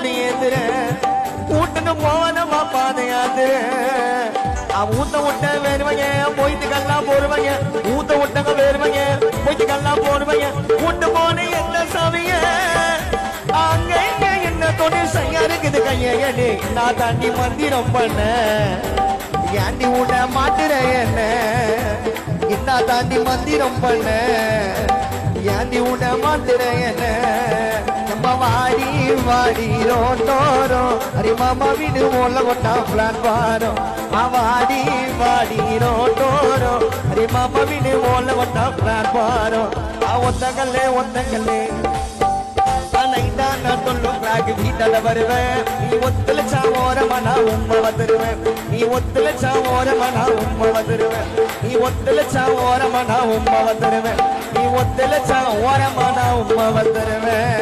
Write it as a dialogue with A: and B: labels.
A: கூடி ஏத்துற கூட்டுன்னு போவனமா பாதையாத்துற ஊத்த விட்ட வேறுவங்க போயிட்டுக்கெல்லாம் போடுவாங்க ஊத்த விட்டங்க வேறுவங்க போயிட்டுக்கெல்லாம் போடுவாங்க கூட்டு போன என்ன சவிய அங்க என்ன தொழில் செய்ய இருக்குது கையடி நான் தாண்டி மந்திரம் பண்ண ஏண்டி விட மாட்டுற என்ன என்ன தாண்டி மந்திரம் பண்ண ஏண்டி விட மாட்டுற என்ன நம்ம வாடி வாடி ரோட்டோரம் அரி மாமா வீடு மோல கொட்டா பிளான் பாரோம் வாடி வாடி ரோட்டோரம் அரி மாமா வீடு மோல கொட்டா பிளான் பாரோம் ஒத்தங்கல்லே நான் சொல்லும் வீட்டால வருவேன் நீ ஒத்துழைச்சா ஓரமனா உண்மை வந்துருவேன் நீ ஒத்துழைச்சா ஓரமனா உண்மை வந்துருவேன் நீ ஒத்துழைச்சா ஓரமனா உண்மை வந்துருவேன் நீ ஒத்துழைச்சா ஓரமனா உண்மை வந்துருவேன்